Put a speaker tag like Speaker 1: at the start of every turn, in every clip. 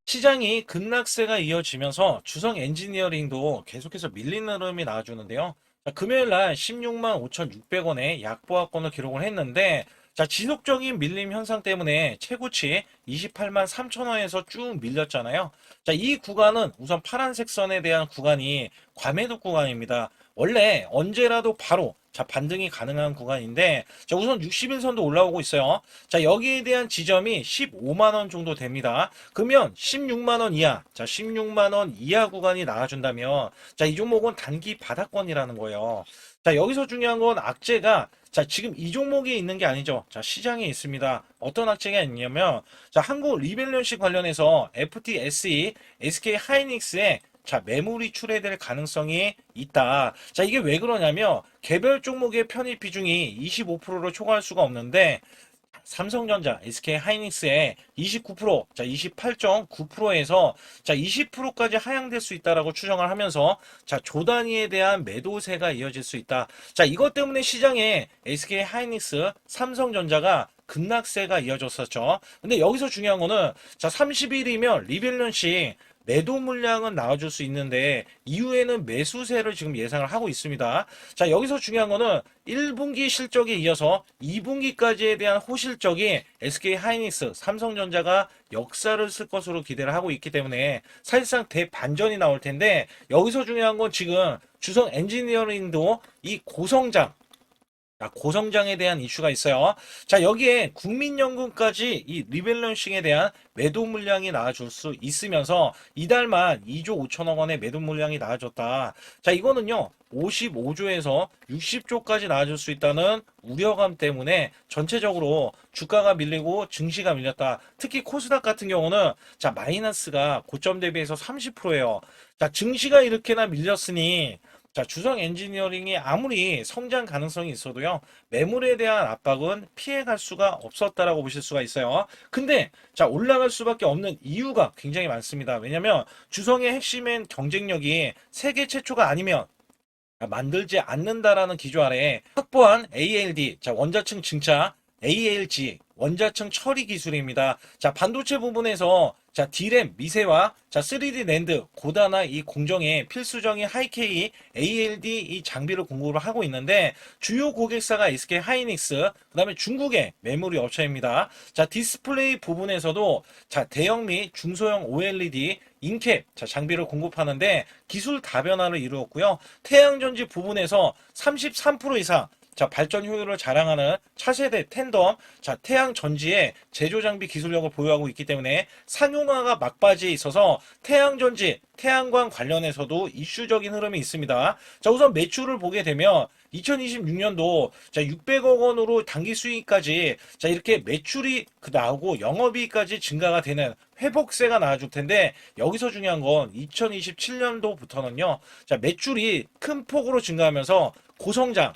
Speaker 1: 시장이 급락세가 이어지면서 주성 엔지니어링도 계속해서 밀리는 흐름이 나와주는데요. 자, 금요일 날 16만 5,600원에 약보합권을 기록을 했는데, 자, 지속적인 밀림 현상 때문에 최고치 28만 3천원에서 쭉 밀렸잖아요. 자, 이 구간은 우선 파란색 선에 대한 구간이 과매도 구간입니다. 원래 언제라도 바로 반등이 가능한 구간인데, 자, 우선 60일선도 올라오고 있어요. 자, 여기에 대한 지점이 15만원 정도 됩니다. 그러면 16만원 이하, 자, 16만원 이하 구간이 나와준다면, 자, 이 종목은 단기 바닥권이라는 거예요. 자, 여기서 중요한 건 악재가, 자, 지금 이 종목에 있는 게 아니죠. 자, 시장에 있습니다. 어떤 악재가 있냐면, 자, 한국 리밸런싱 관련해서 FTSE, SK 하이닉스에 매물이 출회될 가능성이 있다. 자, 이게 왜 그러냐면, 개별 종목의 편입 비중이 25%로 초과할 수가 없는데, 삼성전자, SK 하이닉스의 29%, 자 28.9%에서 자 20%까지 하향될 수 있다라고 추정을 하면서 자 조단위에 대한 매도세가 이어질 수 있다. 자 이것 때문에 시장에 SK 하이닉스, 삼성전자가 급락세가 이어졌었죠. 근데 여기서 중요한 거는 자 30일이면 리밸런싱 매도 물량은 나와줄 수 있는데 이후에는 매수세를 지금 예상을 하고 있습니다. 자 여기서 중요한 거는 1분기 실적에 이어서 2분기까지에 대한 호실적이 SK 하이닉스, 삼성전자가 역사를 쓸 것으로 기대를 하고 있기 때문에 사실상 대반전이 나올 텐데 여기서 중요한 건 지금 주성 엔지니어링도 이 고성장, 자, 고성장에 대한 이슈가 있어요. 자, 여기에 국민연금까지 이 리밸런싱에 대한 매도 물량이 나와줄 수 있으면서 이달만 2조 5천억 원의 매도 물량이 나와줬다. 자, 이거는요, 55조에서 60조까지 나와줄 수 있다는 우려감 때문에 전체적으로 주가가 밀리고 증시가 밀렸다. 특히 코스닥 같은 경우는 자, 마이너스가 고점 대비해서 30%예요. 자, 증시가 이렇게나 밀렸으니 자, 주성 엔지니어링이 아무리 성장 가능성이 있어도요, 매물에 대한 압박은 피해갈 수가 없었다라고 보실 수가 있어요. 근데, 자, 올라갈 수밖에 없는 이유가 굉장히 많습니다. 왜냐면, 주성의 핵심인 경쟁력이 세계 최초가 아니면 만들지 않는다라는 기조 아래 확보한 ALD, 자, 원자층 증차, ALG, 원자층 처리 기술입니다. 자, 반도체 부분에서 자, D램 미세화, 자, 3D 낸드, 고단화 이 공정에 필수적인 하이K ALD 이 장비를 공급을 하고 있는데 주요 고객사가 SK 하이닉스, 그다음에 중국의 메모리 업체입니다. 자, 디스플레이 부분에서도 자, 대형 및 중소형 OLED 인캡 자, 장비를 공급하는데 기술 다변화를 이루었고요. 태양전지 부분에서 33% 이상 자, 발전 효율을 자랑하는 차세대 텐덤, 자, 태양 전지의 제조 장비 기술력을 보유하고 있기 때문에 상용화가 막바지에 있어서 태양 전지, 태양광 관련해서도 이슈적인 흐름이 있습니다. 자, 우선 매출을 보게 되면 2026년도 자, 600억 원으로 단기 수익까지 자, 이렇게 매출이 나오고 영업이익까지 증가가 되는 회복세가 나와줄 텐데 여기서 중요한 건 2027년도부터는요. 자, 매출이 큰 폭으로 증가하면서 고성장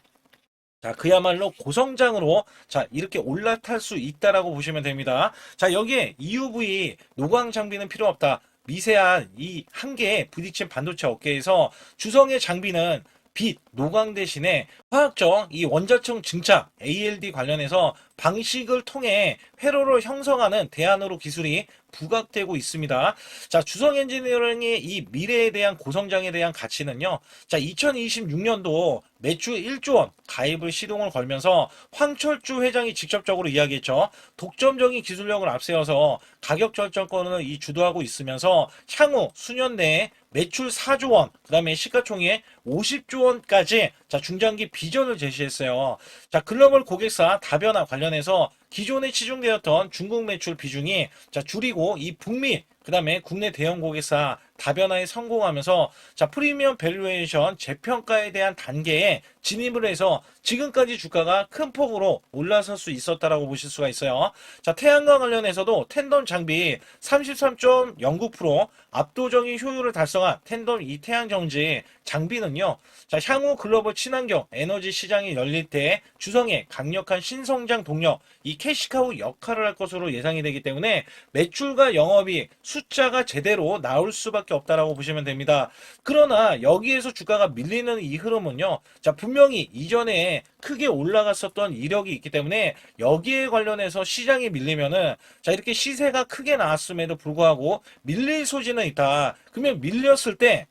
Speaker 1: 자, 그야말로 고성장으로 자, 이렇게 올라탈 수 있다라고 보시면 됩니다. 자, 여기에 EUV 노광 장비는 필요 없다. 미세한 이 한계에 부딪힌 반도체 업계에서 주성의 장비는 빛, 노광 대신에 화학적 이 원자층 증착 ALD 관련해서 방식을 통해 회로를 형성하는 대안으로 기술이 부각되고 있습니다. 자, 주성 엔지니어링의 이 미래에 대한 고성장에 대한 가치는요. 자, 2026년도 매출 1조 원 가입을 시동을 걸면서 황철주 회장이 직접적으로 이야기했죠. 독점적인 기술력을 앞세워서 가격 결정권을 이 주도하고 있으면서 향후 수년 내에 매출 4조 원, 그 다음에 시가총액 50조 원까지 자, 중장기 비전을 제시했어요. 자, 글로벌 고객사 다변화 관련해서 기존에 치중되었던 중국 매출 비중이 자, 줄이고 이 북미 그 다음에 국내 대형 고객사 다변화에 성공하면서 자, 프리미엄 밸류에이션 재평가에 대한 단계에 진입을 해서 지금까지 주가가 큰 폭으로 올라설 수 있었다라고 보실 수가 있어요. 자, 태양광 관련해서도 텐덤 장비 33.09% 압도적인 효율을 달성한 텐덤 이 태양정지 장비는요. 자, 향후 글로벌 친환경 에너지 시장이 열릴 때 주성의 강력한 신성장 동력 이 캐시카우 역할을 할 것으로 예상이 되기 때문에 매출과 영업이익 숫자가 제대로 나올 수밖에 없다라고 보시면 됩니다. 그러나 여기에서 주가가 밀리는 이 흐름은요. 자, 분명 분명히 이전에 크게 올라갔었던 이력이 있기 때문에 여기에 관련해서 시장이 밀리면은 자 이렇게 시세가 크게 나왔음에도 불구하고 밀릴 소지는 있다. 그러면 밀렸을 때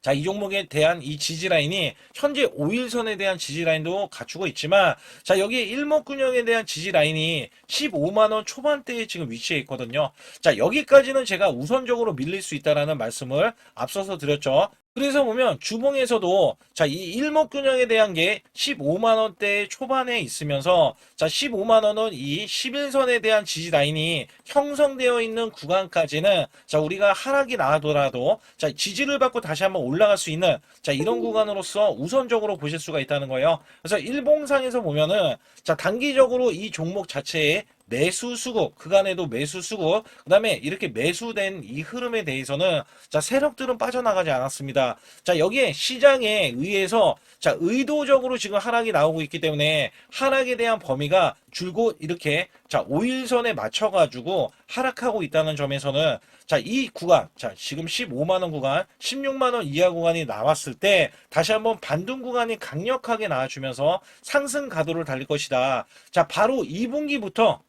Speaker 1: 자, 이 종목에 대한 이 지지라인이 현재 5일선에 대한 지지라인도 갖추고 있지만 자, 여기 일목균형에 대한 지지라인이 15만원 초반대에 지금 위치해 있거든요. 자, 여기까지는 제가 우선적으로 밀릴 수 있다라는 말씀을 앞서서 드렸죠. 그래서 보면 주봉에서도 자, 이 일목균형에 대한 게 15만원대 초반에 있으면서 자, 15만원은 이 11선에 대한 지지라인이 형성되어 있는 구간까지는 자, 우리가 하락이 나더라도 자, 지지를 받고 다시 한번 올라갈 수 있는 자, 이런 구간으로서 우선적으로 보실 수가 있다는 거예요. 그래서 일봉상에서 보면은 자, 단기적으로 이 종목 자체에 매수 수급, 그간에도 매수 수급, 그 다음에 이렇게 매수된 이 흐름에 대해서는 자, 세력들은 빠져나가지 않았습니다. 자, 여기에 시장에 의해서 자, 의도적으로 지금 하락이 나오고 있기 때문에 하락에 대한 범위가 줄곧 이렇게 자, 5일선에 맞춰가지고 하락하고 있다는 점에서는 자, 이 구간, 자, 지금 15만원 구간, 16만원 이하 구간이 나왔을 때 다시 한번 반등 구간이 강력하게 나와주면서 상승 가도를 달릴 것이다. 자, 바로 2분기부터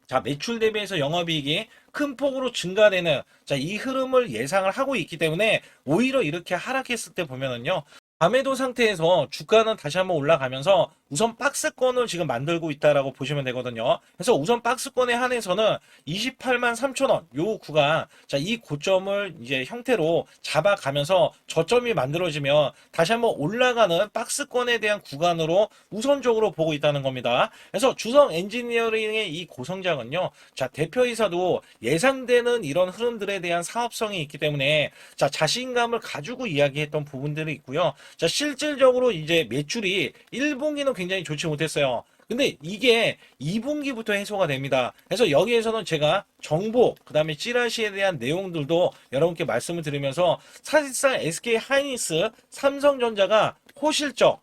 Speaker 1: 자, 매출 대비해서 영업이익이 큰 폭으로 증가되는 자, 이 흐름을 예상을 하고 있기 때문에 오히려 이렇게 하락했을 때 보면은요. 과매도 상태에서 주가는 다시 한번 올라가면서 우선 박스권을 지금 만들고 있다라고 보시면 되거든요. 그래서 우선 박스권에 한해서는 28만 3천원 요 구간 자, 이 고점을 이제 형태로 잡아가면서 저점이 만들어지면 다시 한번 올라가는 박스권에 대한 구간으로 우선적으로 보고 있다는 겁니다. 그래서 주성 엔지니어링의 이 고성장은요. 자, 대표이사도 예상되는 이런 흐름들에 대한 사업성이 있기 때문에 자, 자신감을 가지고 이야기했던 부분들이 있고요. 자, 실질적으로 이제 매출이 1분기는 굉장히 좋지 못했어요. 근데 이게 2분기부터 해소가 됩니다. 그래서 여기에서는 제가 정보, 그 다음에 찌라시에 대한 내용들도 여러분께 말씀을 드리면서 사실상 SK 하이닉스, 삼성전자가 호실적,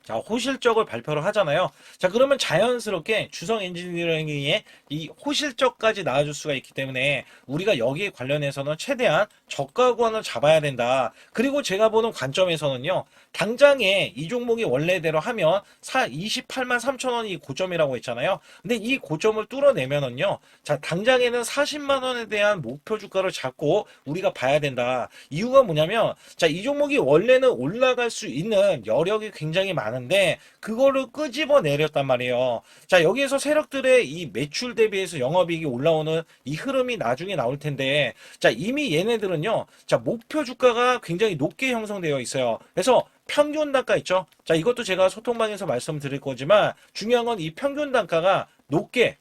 Speaker 1: 자, 호실적을 발표를 하잖아요. 자, 그러면 자연스럽게 주성 엔지니어링의 이 호실적까지 나와줄 수가 있기 때문에 우리가 여기에 관련해서는 최대한 저가 구간을 잡아야 된다. 그리고 제가 보는 관점에서는요, 당장에 이 종목이 원래대로 하면 28만 3천원이 고점이라고 했잖아요. 근데 이 고점을 뚫어내면은요, 자, 당장에는 40만 원에 대한 목표 주가를 잡고 우리가 봐야 된다. 이유가 뭐냐면, 자, 이 종목이 원래는 올라갈 수 있는 여력이 굉장히 많은데, 그거를 끄집어 내렸단 말이에요. 자, 여기에서 세력들의 이 매출 대비해서 영업이익이 올라오는 이 흐름이 나중에 나올 텐데, 자, 이미 얘네들은요, 자, 목표 주가가 굉장히 높게 형성되어 있어요. 그래서 평균 단가 있죠. 자, 이것도 제가 소통방에서 말씀드릴 거지만 중요한 건 이 평균 단가가 높게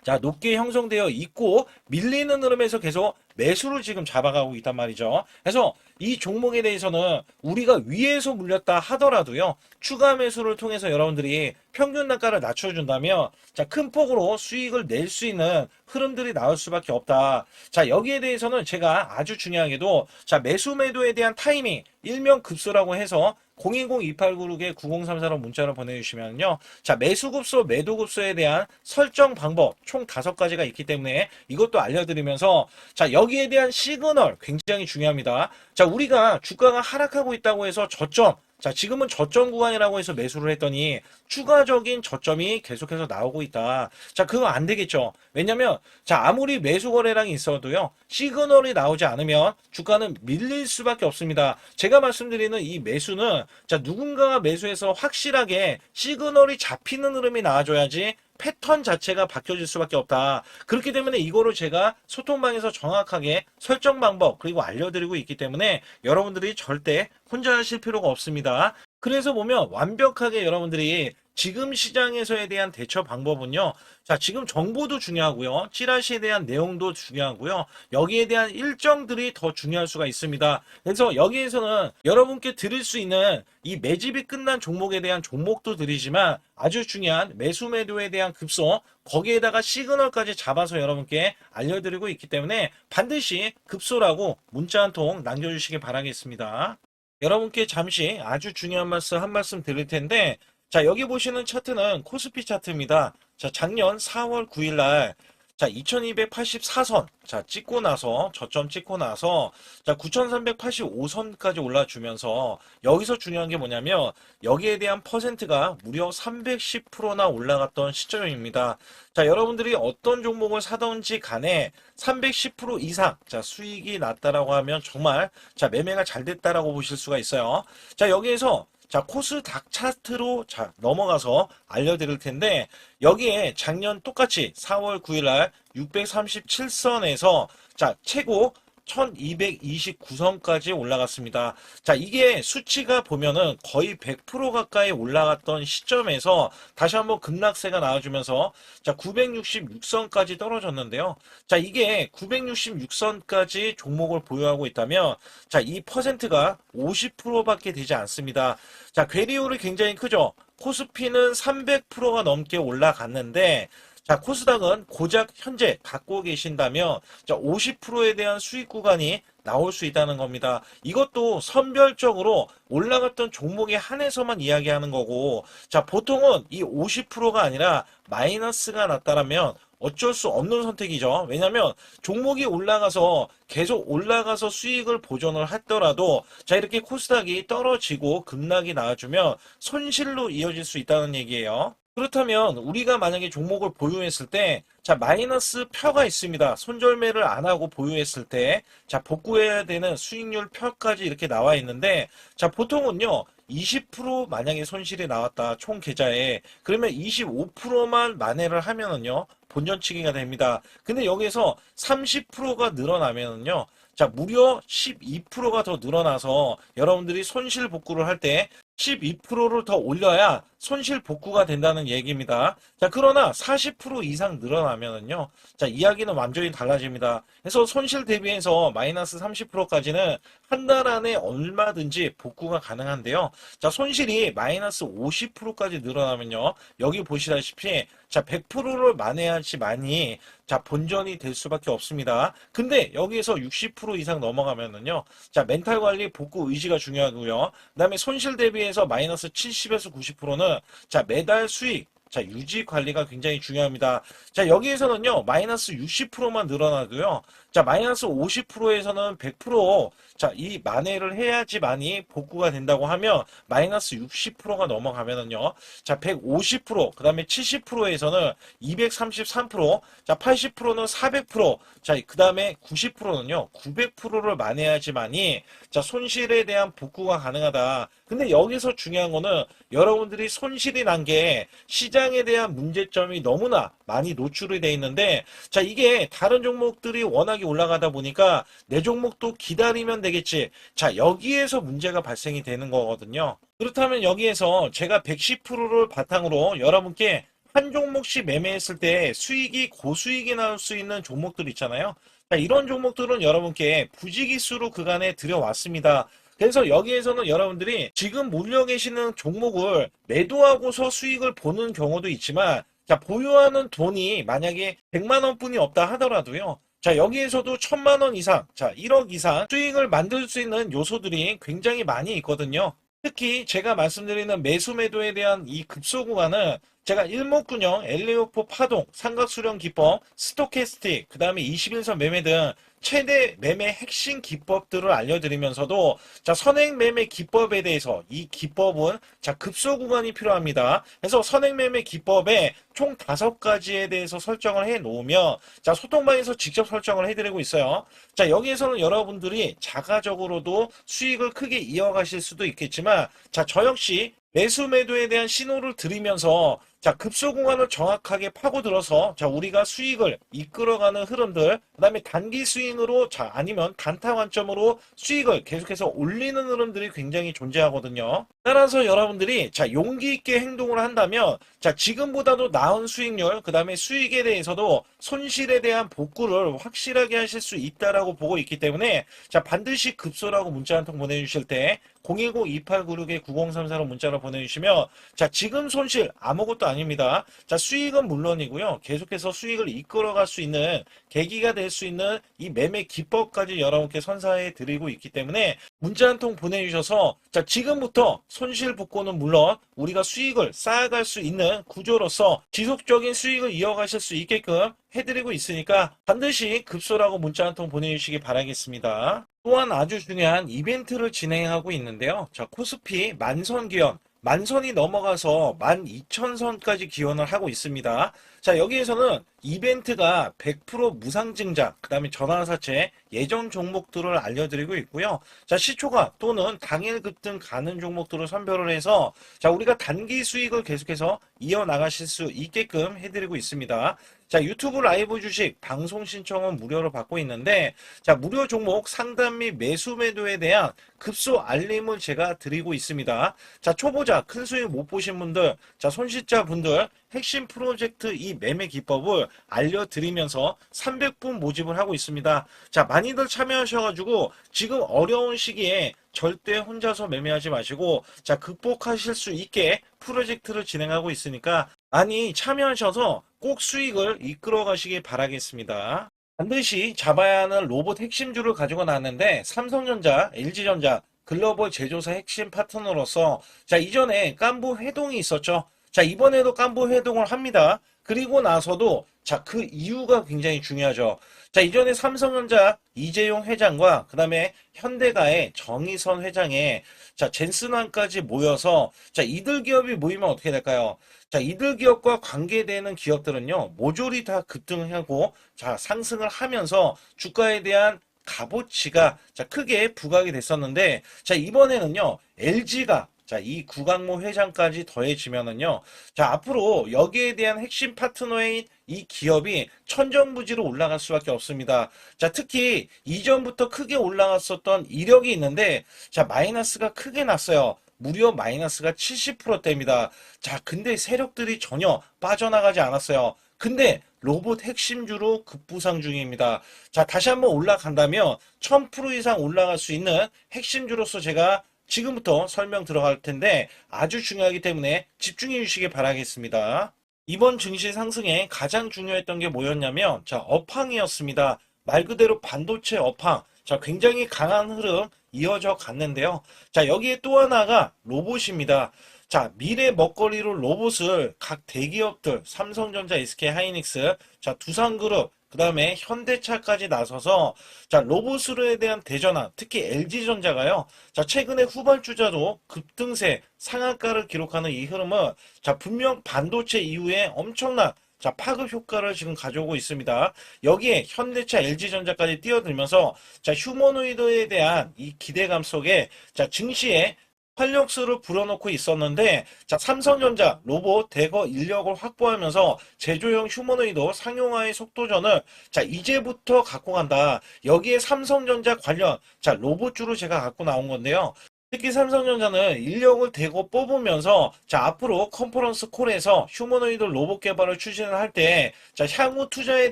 Speaker 1: 자, 높게 형성되어 있고 밀리는 흐름에서 계속 매수를 지금 잡아가고 있단 말이죠. 그래서 이 종목에 대해서는 우리가 위에서 물렸다 하더라도요. 추가 매수를 통해서 여러분들이 평균 단가를 낮춰준다면 자, 큰 폭으로 수익을 낼 수 있는 흐름들이 나올 수밖에 없다. 자, 여기에 대해서는 제가 아주 중요하게도 자, 매수 매도에 대한 타이밍 일명급수라고 해서 010-2896-9034로 문자를 보내주시면요. 자, 매수급소, 매도급소에 대한 설정 방법 총 5가지가 있기 때문에 이것도 알려드리면서 자, 여기에 대한 시그널 굉장히 중요합니다. 자, 우리가 주가가 하락하고 있다고 해서 저점 자, 지금은 저점 구간이라고 해서 매수를 했더니 추가적인 저점이 계속해서 나오고 있다. 자, 그거 안 되겠죠. 왜냐면 자, 아무리 매수 거래량이 있어도요. 시그널이 나오지 않으면 주가는 밀릴 수밖에 없습니다. 제가 말씀드리는 이 매수는 자, 누군가가 매수해서 확실하게 시그널이 잡히는 흐름이 나와줘야지 패턴 자체가 바뀌어질 수밖에 없다. 그렇기 때문에 이거를 제가 소통방에서 정확하게 설정 방법 그리고 알려드리고 있기 때문에 여러분들이 절대 혼자 하실 필요가 없습니다. 그래서 보면 완벽하게 여러분들이 지금 시장에서에 대한 대처 방법은요. 자, 지금 정보도 중요하고요. 찌라시에 대한 내용도 중요하고요. 여기에 대한 일정들이 더 중요할 수가 있습니다. 그래서 여기에서는 여러분께 드릴 수 있는 이 매집이 끝난 종목에 대한 종목도 드리지만 아주 중요한 매수 매도에 대한 급소 거기에다가 시그널까지 잡아서 여러분께 알려드리고 있기 때문에 반드시 급소라고 문자 한 통 남겨주시기 바라겠습니다. 여러분께 잠시 아주 중요한 말씀 한 말씀 드릴 텐데 자, 여기 보시는 차트는 코스피 차트입니다. 자, 작년 4월 9일 날 자, 2284선. 자, 찍고 나서, 저점 찍고 나서, 자, 9385선까지 올라주면서, 여기서 중요한 게 뭐냐면, 여기에 대한 퍼센트가 무려 310%나 올라갔던 시점입니다. 자, 여러분들이 어떤 종목을 사던지 간에 310% 이상, 자, 수익이 났다라고 하면 정말, 자, 매매가 잘 됐다라고 보실 수가 있어요. 자, 여기에서, 자, 코스닥 차트로 자, 넘어가서 알려드릴 텐데, 여기에 작년 똑같이 4월 9일 날 637선에서 자, 최고 1229선까지 올라갔습니다. 자, 이게 수치가 보면은 거의 100% 가까이 올라갔던 시점에서 다시 한번 급락세가 나와주면서 자, 966선까지 떨어졌는데요. 자, 이게 966선까지 종목을 보유하고 있다면 자, 이 퍼센트가 50%밖에 되지 않습니다. 자, 괴리율이 굉장히 크죠. 코스피는 300%가 넘게 올라갔는데 자, 코스닥은 고작 현재 갖고 계신다면 자, 50%에 대한 수익 구간이 나올 수 있다는 겁니다. 이것도 선별적으로 올라갔던 종목에 한해서만 이야기하는 거고 자, 보통은 이 50%가 아니라 마이너스가 났다라면 어쩔 수 없는 선택이죠. 왜냐하면 종목이 올라가서 계속 올라가서 수익을 보존을 하더라도 자, 이렇게 코스닥이 떨어지고 급락이 나와주면 손실로 이어질 수 있다는 얘기예요. 그렇다면 우리가 만약에 종목을 보유했을 때 자, 마이너스 표가 있습니다. 손절매를 안 하고 보유했을 때 자, 복구해야 되는 수익률 표까지 이렇게 나와 있는데 자, 보통은요 20% 만약에 손실이 나왔다 총 계좌에 그러면 25%만 만회를 하면은요 본전치기가 됩니다. 근데 여기서 30%가 늘어나면은요 자, 무려 12%가 더 늘어나서 여러분들이 손실 복구를 할 때 12%를 더 올려야 손실 복구가 된다는 얘기입니다. 자, 그러나 40% 이상 늘어나면은요. 자, 이야기는 완전히 달라집니다. 그래서 손실 대비해서 마이너스 30%까지는 한 달 안에 얼마든지 복구가 가능한데요. 자, 손실이 마이너스 50%까지 늘어나면요. 여기 보시다시피 자, 100%를 만회하지만이 자, 본전이 될 수밖에 없습니다. 근데 여기에서 60% 이상 넘어가면은요. 자, 멘탈 관리 복구 의지가 중요하고요. 그다음에 손실 대비해서 마이너스 70에서 90%는 자, 매달 수익 자, 유지 관리가 굉장히 중요합니다. 자, 여기에서는요, 마이너스 60%만 늘어나도요, 자, 마이너스 50%에서는 100%, 자, 이 만회를 해야지만이 복구가 된다고 하면, 마이너스 60%가 넘어가면은요, 자, 150%, 그 다음에 70%에서는 233%, 자, 80%는 400%, 자, 그 다음에 90%는요, 900%를 만회해야지만이, 자, 손실에 대한 복구가 가능하다. 근데 여기서 중요한 거는 여러분들이 손실이 난 게 시장에 대한 문제점이 너무나 많이 노출이 돼 있는데 자, 이게 다른 종목들이 워낙에 올라가다 보니까 내 종목도 기다리면 되겠지. 자, 여기에서 문제가 발생이 되는 거거든요. 그렇다면 여기에서 제가 110%를 바탕으로 여러분께 한 종목씩 매매했을 때 수익이 고수익이 나올 수 있는 종목들 있잖아요. 자, 이런 종목들은 여러분께 부지기수로 그간에 들여왔습니다. 그래서 여기에서는 여러분들이 지금 몰려 계시는 종목을 매도하고서 수익을 보는 경우도 있지만 자, 보유하는 돈이 만약에 100만 원뿐이 없다 하더라도요. 자, 여기에서도 1000만 원 이상, 자, 1억 이상 수익을 만들 수 있는 요소들이 굉장히 많이 있거든요. 특히 제가 말씀드리는 매수 매도에 대한 이 급소 구간은 제가 일목균형, 엘리오포 파동, 삼각수렴 기법, 스토캐스틱, 그 다음에 21선 매매 등 최대 매매 핵심 기법들을 알려드리면서도 자, 선행 매매 기법에 대해서 이 기법은 자, 급소 구간이 필요합니다. 그래서 선행 매매 기법에 총 5가지에 대해서 설정을 해 놓으면 자, 소통방에서 직접 설정을 해드리고 있어요. 자, 여기에서는 여러분들이 자가적으로도 수익을 크게 이어가실 수도 있겠지만 자, 저 역시 매수 매도에 대한 신호를 드리면서 자, 급소 구간을 정확하게 파고들어서 자, 우리가 수익을 이끌어가는 흐름들, 그다음에 단기 스윙으로 자, 아니면 단타 관점으로 수익을 계속해서 올리는 흐름들이 굉장히 존재하거든요. 따라서 여러분들이 자, 용기 있게 행동을 한다면 자, 지금보다도 나은 수익률, 그다음에 수익에 대해서도 손실에 대한 복구를 확실하게 하실 수 있다라고 보고 있기 때문에 자, 반드시 급소라고 문자 한 통 보내주실 때 010-2896-9034로 문자로 보내주시면 자, 지금 손실 아무것도 아닙니다. 자, 수익은 물론이고요. 계속해서 수익을 이끌어갈 수 있는 계기가 될 수 있는 이 매매 기법까지 여러분께 선사해 드리고 있기 때문에 문자 한 통 보내주셔서 자, 지금부터 손실 복구는 물론 우리가 수익을 쌓아갈 수 있는 구조로서 지속적인 수익을 이어가실 수 있게끔 해드리고 있으니까 반드시 급소라고 문자 한 통 보내주시기 바라겠습니다. 또한 아주 중요한 이벤트를 진행하고 있는데요. 자, 코스피 만선 기원, 만선이 넘어가서 12,000선까지 기원을 하고 있습니다. 자, 여기에서는 이벤트가 100% 무상증자, 그 다음에 전환사채, 예정 종목들을 알려드리고 있고요. 자, 시초가 또는 당일 급등 가는 종목들을 선별을 해서 자, 우리가 단기 수익을 계속해서 이어나가실 수 있게끔 해드리고 있습니다. 자, 유튜브 라이브 주식 방송 신청은 무료로 받고 있는데 자, 무료 종목 상담 및 매수 매도에 대한 급소 알림을 제가 드리고 있습니다. 자, 초보자 큰 수익 못 보신 분들, 자, 손실자 분들 핵심 프로젝트 이 매매 기법을 알려드리면서 300분 모집을 하고 있습니다. 자, 많이들 참여하셔가지고 지금 어려운 시기에 절대 혼자서 매매하지 마시고 자, 극복하실 수 있게 프로젝트를 진행하고 있으니까 많이 참여하셔서 꼭 수익을 이끌어 가시기 바라겠습니다. 반드시 잡아야 하는 로봇 핵심주를 가지고 나왔는데 삼성전자, LG전자, 글로벌 제조사 핵심 파트너로서 자, 이전에 깐부 회동이 있었죠. 자, 이번에도 깐부 회동을 합니다. 그리고 나서도 자, 그 이유가 굉장히 중요하죠. 자, 이전에 삼성전자 이재용 회장과 그 다음에 현대가의 정의선 회장의 자, 젠슨왕까지 모여서 자, 이들 기업이 모이면 어떻게 될까요? 자, 이들 기업과 관계되는 기업들은요, 모조리 다 급등하고 자, 상승을 하면서 주가에 대한 값어치가 자, 크게 부각이 됐었는데 자, 이번에는요, LG가 자, 이 구강모 회장까지 더해지면은요, 자, 앞으로 여기에 대한 핵심 파트너인 이 기업이 천정부지로 올라갈 수밖에 없습니다. 자, 특히 이전부터 크게 올라갔었던 이력이 있는데, 자, 마이너스가 크게 났어요. 무려 마이너스가 70%대입니다. 자, 근데 세력들이 전혀 빠져나가지 않았어요. 근데 로봇 핵심주로 급부상 중입니다. 자, 다시 한번 올라간다면 1000% 이상 올라갈 수 있는 핵심주로서 제가 지금부터 설명 들어갈 텐데 아주 중요하기 때문에 집중해 주시기 바라겠습니다. 이번 증시 상승에 가장 중요했던 게 뭐였냐면 자, 업황이었습니다. 말 그대로 반도체 업황. 자, 굉장히 강한 흐름 이어져 갔는데요. 자, 여기에 또 하나가 로봇입니다. 자, 미래 먹거리로 로봇을 각 대기업들 삼성전자, SK하이닉스, 자, 두산그룹, 그 다음에 현대차까지 나서서 자, 로봇에 대한 대전환, 특히 LG전자가요. 자, 최근에 후발주자도 급등세 상한가를 기록하는 이 흐름은 자, 분명 반도체 이후에 엄청난 자, 파급 효과를 지금 가져오고 있습니다. 여기에 현대차, LG전자까지 뛰어들면서 자, 휴머노이드에 대한 이 기대감 속에 자, 증시에 활력소를 불어넣고 있었는데 자, 삼성전자 로봇 대거 인력을 확보하면서 제조용 휴머노이드 상용화의 속도전을 자, 이제부터 갖고 간다. 여기에 삼성전자 관련 자, 로봇주로 제가 갖고 나온 건데요. 특히 삼성전자는 인력을 대거 뽑으면서 자, 앞으로 컨퍼런스 콜에서 휴머노이드 로봇 개발을 추진을 할 때 자, 향후 투자에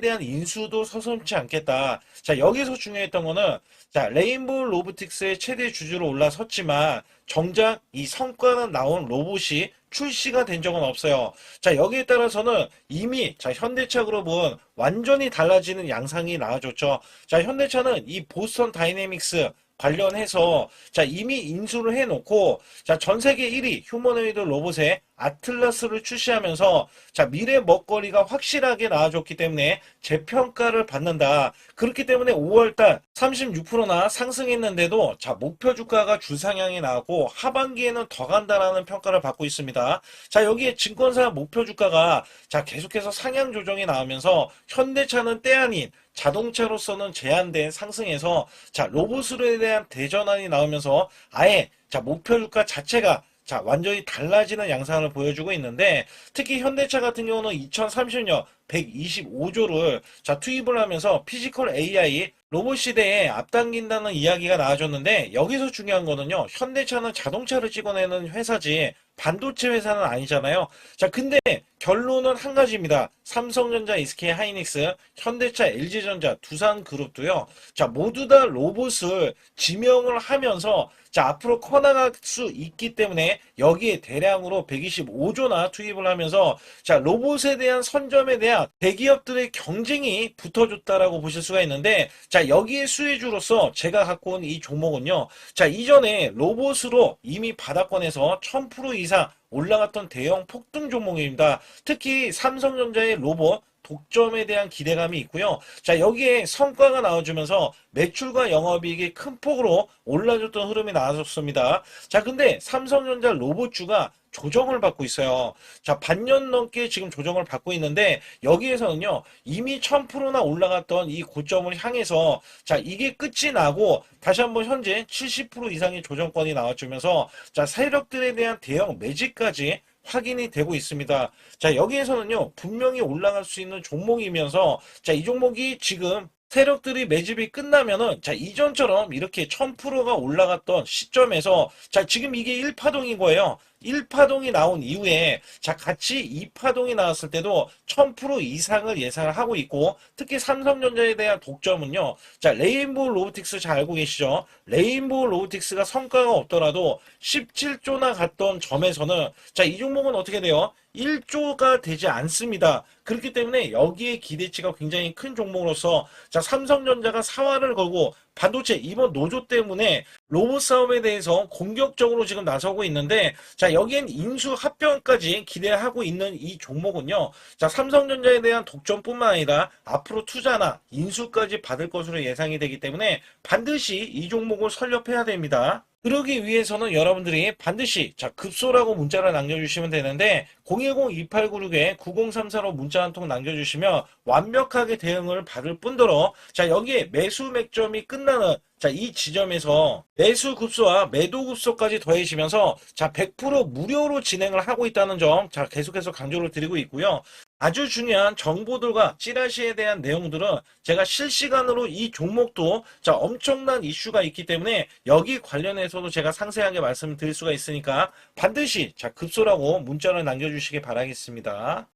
Speaker 1: 대한 인수도 서슴지 않겠다. 자, 여기서 중요했던 거는 자, 레인보우 로보틱스의 최대 주주로 올라섰지만 정작 이 성과는 나온 로봇이 출시가 된 적은 없어요. 자, 여기에 따라서는 이미 자, 현대차 그룹은 완전히 달라지는 양상이 나와줬죠. 자, 현대차는 이 보스턴 다이내믹스 관련해서 자, 이미 인수를 해놓고 자, 전 세계 1위 휴머노이드 로봇의 아틀라스를 출시하면서 자, 미래 먹거리가 확실하게 나와줬기 때문에 재평가를 받는다. 그렇기 때문에 5월달 36%나 상승했는데도 자, 목표 주가가 주상향이 나왔고 하반기에는 더 간다라는 평가를 받고 있습니다. 자, 여기에 증권사 목표 주가가 자, 계속해서 상향 조정이 나오면서 현대차는 때 아닌 자동차로서는 제한된 상승에서 자, 로봇에 대한 대전환이 나오면서 아예 자, 목표 주가 자체가 자, 완전히 달라지는 양상을 보여주고 있는데 특히 현대차 같은 경우는 2030년 125조를 자, 투입을 하면서 피지컬 AI 로봇 시대에 앞당긴다는 이야기가 나와줬는데 여기서 중요한 거는요. 현대차는 자동차를 찍어내는 회사지 반도체 회사는 아니잖아요. 자, 근데 결론은 한 가지입니다. 삼성전자, SK 하이닉스, 현대차, LG전자, 두산그룹도요. 자, 모두 다 로봇을 지명을 하면서 자, 앞으로 커나갈 수 있기 때문에 여기에 대량으로 125조나 투입을 하면서 자, 로봇에 대한 선점에 대한 대기업들의 경쟁이 붙어줬다라고 보실 수가 있는데 자, 여기에 수혜주로서 제가 갖고 온 이 종목은요. 자, 이전에 로봇으로 이미 바닥권에서 1000% 이상 올라갔던 대형 폭등 종목입니다. 특히 삼성전자의 로봇 독점에 대한 기대감이 있고요. 자, 여기에 성과가 나와주면서 매출과 영업이익이 큰 폭으로 올라줬던 흐름이 나왔습니다. 자, 근데 삼성전자 로봇주가 조정을 받고 있어요. 자, 반년 넘게 지금 조정을 받고 있는데 여기에서는요, 이미 1000%나 올라갔던 이 고점을 향해서 자, 이게 끝이 나고 다시 한번 현재 70% 이상의 조정권이 나와주면서 자, 세력들에 대한 대형 매집까지 확인이 되고 있습니다. 자, 여기에서는요, 분명히 올라갈 수 있는 종목이면서, 자, 이 종목이 지금 세력들이 매집이 끝나면은, 자, 이전처럼 이렇게 1000%가 올라갔던 시점에서, 자, 지금 이게 1파동인 거예요. 1파동이 나온 이후에, 자, 같이 2파동이 나왔을 때도 1000% 이상을 예상을 하고 있고, 특히 삼성전자에 대한 독점은요, 자, 레인보우 로보틱스 잘 알고 계시죠? 레인보우 로보틱스가 성과가 없더라도 17조나 갔던 점에서는, 자, 이 종목은 어떻게 돼요? 1조가 되지 않습니다. 그렇기 때문에 여기에 기대치가 굉장히 큰 종목으로서 자, 삼성전자가 사활을 걸고 반도체 이번 노조 때문에 로봇 사업에 대해서 공격적으로 지금 나서고 있는데 자, 여기엔 인수 합병까지 기대하고 있는 이 종목은요. 자, 삼성전자에 대한 독점뿐만 아니라 앞으로 투자나 인수까지 받을 것으로 예상이 되기 때문에 반드시 이 종목을 설립해야 됩니다. 그러기 위해서는 여러분들이 반드시 자, 급소라고 문자를 남겨주시면 되는데 010-2896-9034로 문자 한 통 남겨주시면 완벽하게 대응을 받을 뿐더러 자, 여기에 매수 맥점이 끝나는 자, 이 지점에서 매수 급소와 매도 급소까지 더해지면서 자, 100% 무료로 진행을 하고 있다는 점 자, 계속해서 강조를 드리고 있고요. 아주 중요한 정보들과 찌라시에 대한 내용들은 제가 실시간으로 이 종목도 자, 엄청난 이슈가 있기 때문에 여기 관련해서도 제가 상세하게 말씀드릴 수가 있으니까 반드시 자, 급소라고 문자를 남겨주시기 바라겠습니다.